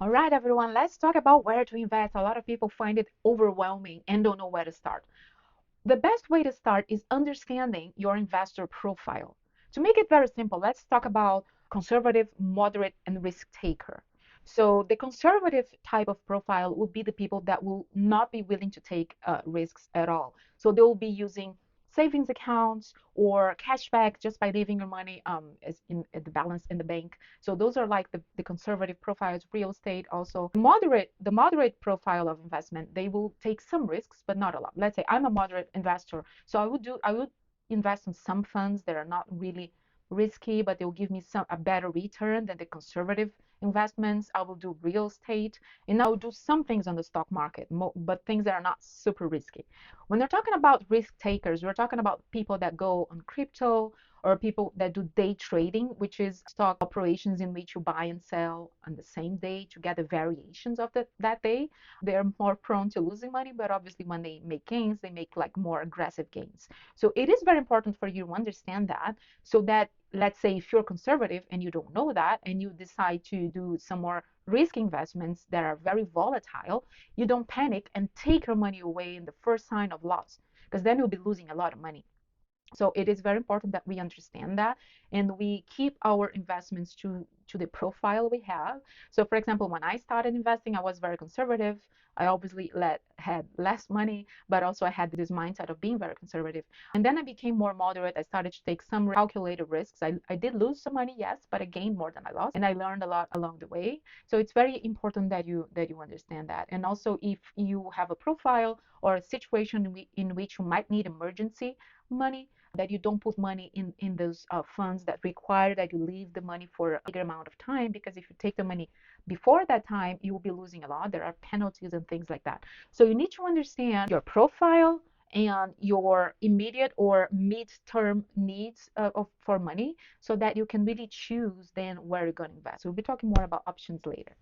All right, everyone, let's talk about where to invest. A lot of people find it overwhelming and don't know where to start. The best way to start is understanding your investor profile. To make it very simple, let's talk about conservative, moderate, and risk taker. So, the conservative type of profile will be the people that will not be willing to take risks at all. So, they will be using savings accounts or cashback just by leaving your money as in at the balance in the bank. So those are like the conservative profiles, real estate also. The moderate profile of investment, they will take some risks, but not a lot. Let's say I'm a moderate investor, so I would invest in some funds that are not really risky, but they'll give me a better return than the conservative investments. I will do real estate, and I'll do some things on the stock market, but things that are not super risky. When they're talking about risk takers, we're talking about people that go on crypto or people that do day trading, which is stock operations in which you buy and sell on the same day to get the variations of that day. They're more prone to losing money, but obviously when they make gains, they make like more aggressive gains. So it is very important for you to understand that, so that, let's say, if you're conservative and you don't know that and you decide to do some more risk investments that are very volatile, you don't panic and take your money away in the first sign of loss, because then you'll be losing a lot of money. So it is very important that we understand that and we keep our investments to the profile we have. So for example, when I started investing, I was very conservative. I obviously had less money, but also I had this mindset of being very conservative. And then I became more moderate. I started to take some calculated risks. I did lose some money, yes, but I gained more than I lost, and I learned a lot along the way. So it's very important that you understand that. And also, if you have a profile or a situation in which you might need emergency money, that you don't put money in those funds that require that you leave the money for a bigger amount of time, because if you take the money before that time, you will be losing a lot. There are penalties and things like that. So you need to understand your profile and your immediate or mid-term needs for money, so that you can really choose then where you're going to invest. We'll be talking more about options later.